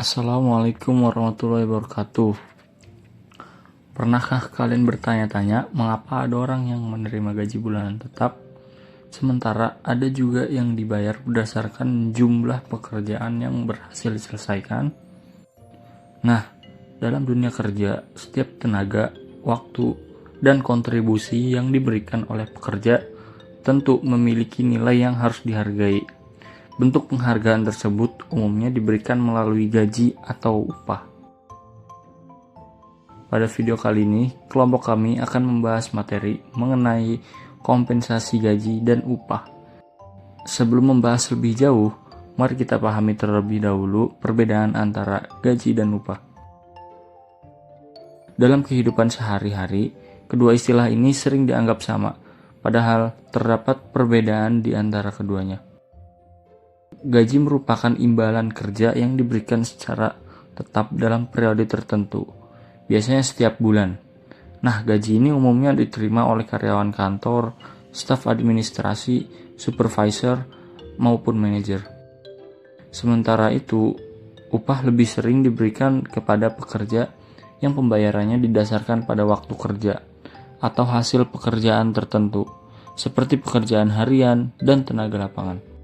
Assalamualaikum warahmatullahi wabarakatuh. Pernahkah kalian bertanya-tanya mengapa ada orang yang menerima gaji bulanan tetap, sementara ada juga yang dibayar berdasarkan jumlah pekerjaan yang berhasil diselesaikan? Nah, dalam dunia kerja, setiap tenaga, waktu, dan kontribusi yang diberikan oleh pekerja tentu memiliki nilai yang harus dihargai. Bentuk penghargaan tersebut umumnya diberikan melalui gaji atau upah. Pada video kali ini, kelompok kami akan membahas materi mengenai kompensasi gaji dan upah. Sebelum membahas lebih jauh, mari kita pahami terlebih dahulu perbedaan antara gaji dan upah. Dalam kehidupan sehari-hari, kedua istilah ini sering dianggap sama, padahal terdapat perbedaan di antara keduanya. Gaji merupakan imbalan kerja yang diberikan secara tetap dalam periode tertentu, biasanya setiap bulan. Nah, gaji ini umumnya diterima oleh karyawan kantor, staf administrasi, supervisor, maupun manajer. Sementara itu, upah lebih sering diberikan kepada pekerja yang pembayarannya didasarkan pada waktu kerja atau hasil pekerjaan tertentu, seperti pekerjaan harian dan tenaga lapangan.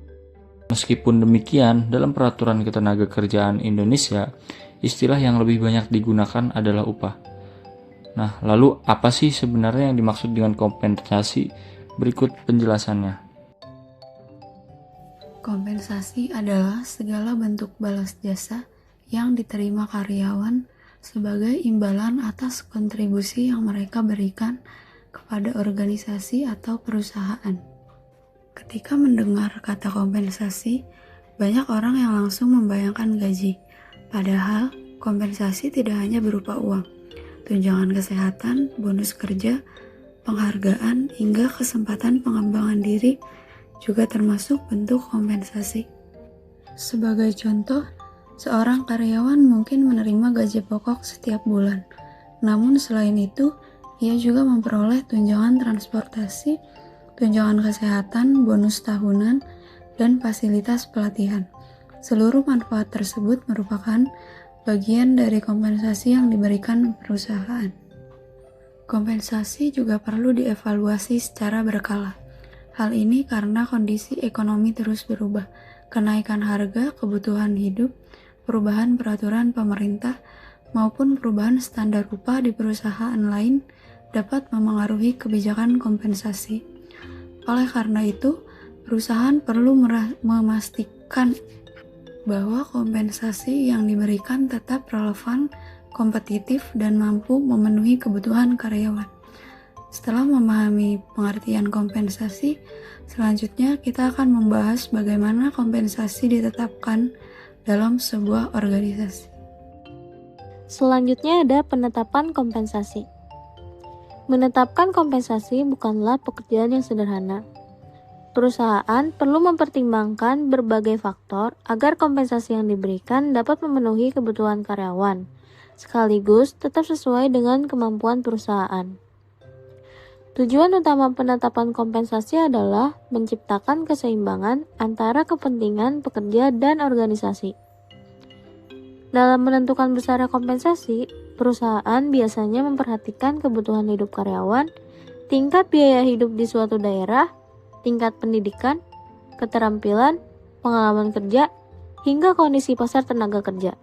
Meskipun demikian, dalam peraturan ketenagakerjaan Indonesia, istilah yang lebih banyak digunakan adalah upah. Nah, lalu apa sih sebenarnya yang dimaksud dengan kompensasi? Berikut penjelasannya. Kompensasi adalah segala bentuk balas jasa yang diterima karyawan sebagai imbalan atas kontribusi yang mereka berikan kepada organisasi atau perusahaan. Ketika mendengar kata kompensasi, banyak orang yang langsung membayangkan gaji. Padahal, kompensasi tidak hanya berupa uang, tunjangan kesehatan, bonus kerja, penghargaan, hingga kesempatan pengembangan diri juga termasuk bentuk kompensasi. Sebagai contoh, seorang karyawan mungkin menerima gaji pokok setiap bulan. Namun selain itu, ia juga memperoleh tunjangan transportasi, tunjangan kesehatan, bonus tahunan, dan fasilitas pelatihan. Seluruh manfaat tersebut merupakan bagian dari kompensasi yang diberikan perusahaan. Kompensasi juga perlu dievaluasi secara berkala. Hal ini karena kondisi ekonomi terus berubah, kenaikan harga, kebutuhan hidup, perubahan peraturan pemerintah, maupun perubahan standar upah di perusahaan lain dapat memengaruhi kebijakan kompensasi. Oleh karena itu, perusahaan perlu memastikan bahwa kompensasi yang diberikan tetap relevan, kompetitif, dan mampu memenuhi kebutuhan karyawan. Setelah memahami pengertian kompensasi, selanjutnya kita akan membahas bagaimana kompensasi ditetapkan dalam sebuah organisasi. Selanjutnya ada penetapan kompensasi. Menetapkan kompensasi bukanlah pekerjaan yang sederhana. Perusahaan perlu mempertimbangkan berbagai faktor agar kompensasi yang diberikan dapat memenuhi kebutuhan karyawan, sekaligus tetap sesuai dengan kemampuan perusahaan. Tujuan utama penetapan kompensasi adalah menciptakan keseimbangan antara kepentingan pekerja dan organisasi. Dalam menentukan besarnya kompensasi, perusahaan biasanya memperhatikan kebutuhan hidup karyawan, tingkat biaya hidup di suatu daerah, tingkat pendidikan, keterampilan, pengalaman kerja, hingga kondisi pasar tenaga kerja.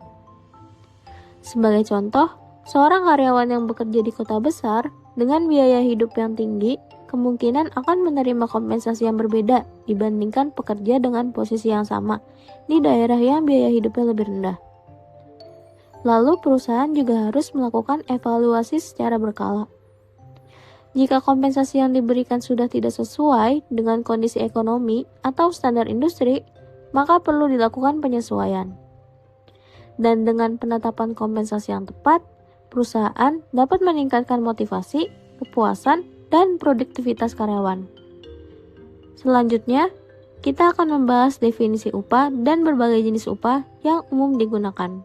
Sebagai contoh, seorang karyawan yang bekerja di kota besar dengan biaya hidup yang tinggi kemungkinan akan menerima kompensasi yang berbeda dibandingkan pekerja dengan posisi yang sama di daerah yang biaya hidupnya lebih rendah. Lalu perusahaan juga harus melakukan evaluasi secara berkala. Jika kompensasi yang diberikan sudah tidak sesuai dengan kondisi ekonomi atau standar industri, maka perlu dilakukan penyesuaian. Dan dengan penetapan kompensasi yang tepat, perusahaan dapat meningkatkan motivasi, kepuasan, dan produktivitas karyawan. Selanjutnya, kita akan membahas definisi upah dan berbagai jenis upah yang umum digunakan.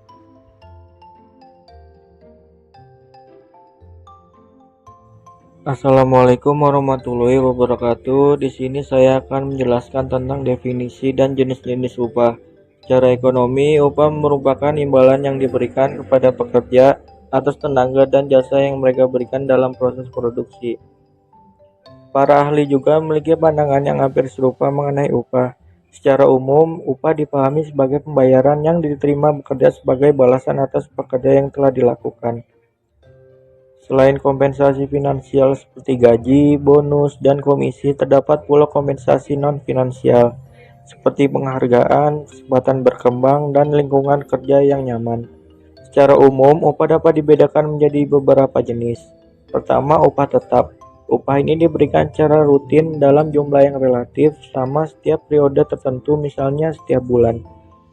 Assalamualaikum warahmatullahi wabarakatuh. Di sini saya akan menjelaskan tentang definisi dan jenis-jenis upah. Secara ekonomi, upah merupakan imbalan yang diberikan kepada pekerja atas tenaga dan jasa yang mereka berikan dalam proses produksi. Para ahli juga memiliki pandangan yang hampir serupa mengenai upah. Secara umum, upah dipahami sebagai pembayaran yang diterima bekerja sebagai balasan atas pekerja yang telah dilakukan. Selain kompensasi finansial seperti gaji, bonus, dan komisi, terdapat pula kompensasi non-finansial seperti penghargaan, kesempatan berkembang, dan lingkungan kerja yang nyaman. Secara umum, upah dapat dibedakan menjadi beberapa jenis. Pertama, upah tetap. Upah ini diberikan secara rutin dalam jumlah yang relatif sama setiap periode tertentu, misalnya setiap bulan.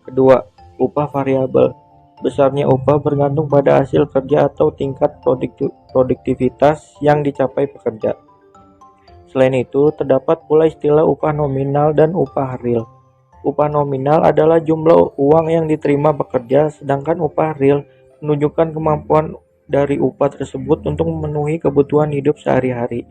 Kedua, upah variabel. Besarnya upah bergantung pada hasil kerja atau tingkat produktivitas yang dicapai pekerja. Selain itu, terdapat pula istilah upah nominal dan upah real. Upah nominal adalah jumlah uang yang diterima pekerja, sedangkan upah real menunjukkan kemampuan dari upah tersebut untuk memenuhi kebutuhan hidup sehari-hari.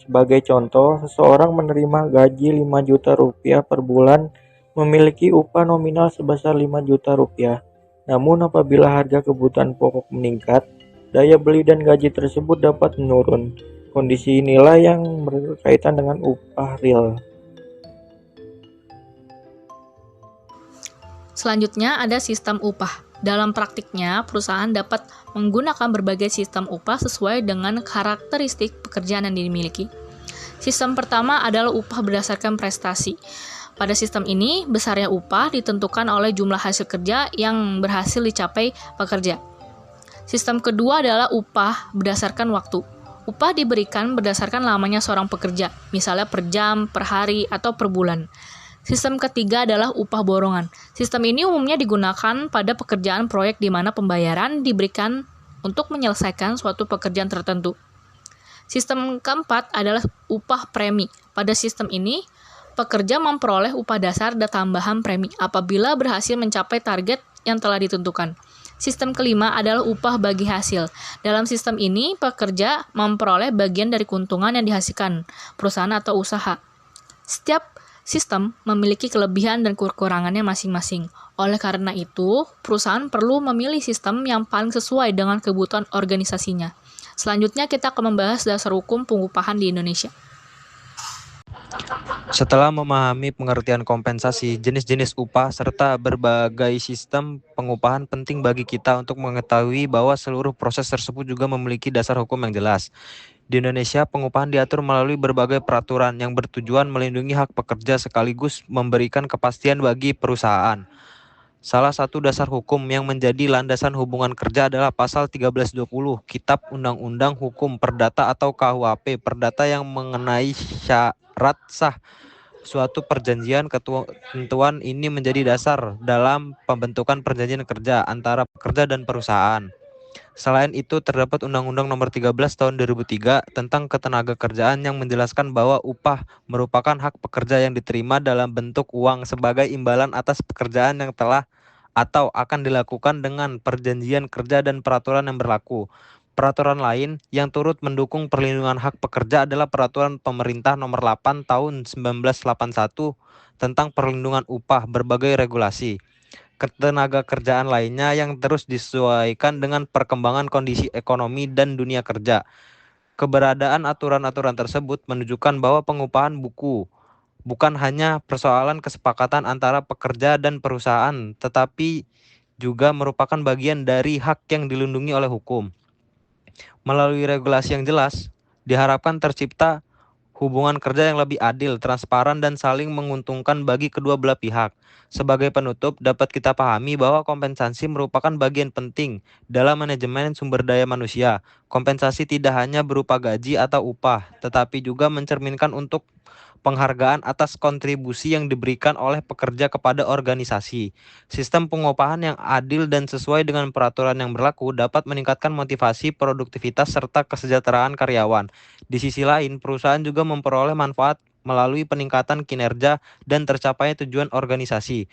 Sebagai contoh, seseorang menerima gaji 5 juta rupiah per bulan memiliki upah nominal sebesar 5 juta rupiah. Namun apabila harga kebutuhan pokok meningkat, daya beli dan gaji tersebut dapat menurun. Kondisi inilah yang berkaitan dengan upah real. Selanjutnya ada sistem upah. Dalam praktiknya, perusahaan dapat menggunakan berbagai sistem upah sesuai dengan karakteristik pekerjaan yang dimiliki. Sistem pertama adalah upah berdasarkan prestasi. Pada sistem ini, besarnya upah ditentukan oleh jumlah hasil kerja yang berhasil dicapai pekerja. Sistem kedua adalah upah berdasarkan waktu. Upah diberikan berdasarkan lamanya seorang pekerja, misalnya per jam, per hari, atau per bulan. Sistem ketiga adalah upah borongan. Sistem ini umumnya digunakan pada pekerjaan proyek di mana pembayaran diberikan untuk menyelesaikan suatu pekerjaan tertentu. Sistem keempat adalah upah premi. Pada sistem ini, pekerja memperoleh upah dasar dan tambahan premi apabila berhasil mencapai target yang telah ditentukan. Sistem kelima adalah upah bagi hasil. Dalam sistem ini, pekerja memperoleh bagian dari keuntungan yang dihasilkan perusahaan atau usaha. Setiap sistem memiliki kelebihan dan kekurangannya masing-masing. Oleh karena itu, perusahaan perlu memilih sistem yang paling sesuai dengan kebutuhan organisasinya. Selanjutnya kita akan membahas dasar hukum pengupahan di Indonesia. Setelah memahami pengertian kompensasi, jenis-jenis upah, serta berbagai sistem pengupahan, penting bagi kita untuk mengetahui bahwa seluruh proses tersebut juga memiliki dasar hukum yang jelas. Di Indonesia, pengupahan diatur melalui berbagai peraturan yang bertujuan melindungi hak pekerja sekaligus memberikan kepastian bagi perusahaan. Salah satu dasar hukum yang menjadi landasan hubungan kerja adalah pasal 1320 Kitab Undang-Undang Hukum Perdata atau KUHP Perdata yang mengenai syarat sah suatu perjanjian. Ketentuan ini menjadi dasar dalam pembentukan perjanjian kerja antara pekerja dan perusahaan. Selain itu, terdapat Undang-Undang Nomor 13 Tahun 2003 tentang Ketenagakerjaan yang menjelaskan bahwa upah merupakan hak pekerja yang diterima dalam bentuk uang sebagai imbalan atas pekerjaan yang telah atau akan dilakukan dengan perjanjian kerja dan peraturan yang berlaku. Peraturan lain yang turut mendukung perlindungan hak pekerja adalah Peraturan Pemerintah Nomor 8 Tahun 1981 tentang perlindungan upah berbagai regulasi. Ketenagakerjaan lainnya yang terus disesuaikan dengan perkembangan kondisi ekonomi dan dunia kerja. Keberadaan aturan-aturan tersebut menunjukkan bahwa pengupahan bukan hanya persoalan kesepakatan antara pekerja dan perusahaan, tetapi juga merupakan bagian dari hak yang dilindungi oleh hukum. Melalui regulasi yang jelas, diharapkan tercipta hubungan kerja yang lebih adil, transparan, dan saling menguntungkan bagi kedua belah pihak. Sebagai penutup, dapat kita pahami bahwa kompensasi merupakan bagian penting dalam manajemen sumber daya manusia. Kompensasi tidak hanya berupa gaji atau upah, tetapi juga mencerminkan untuk penghargaan atas kontribusi yang diberikan oleh pekerja kepada organisasi. Sistem pengupahan yang adil dan sesuai dengan peraturan yang berlaku dapat meningkatkan motivasi, produktivitas, serta kesejahteraan karyawan. Di sisi lain, perusahaan juga memperoleh manfaat melalui peningkatan kinerja dan tercapainya tujuan organisasi.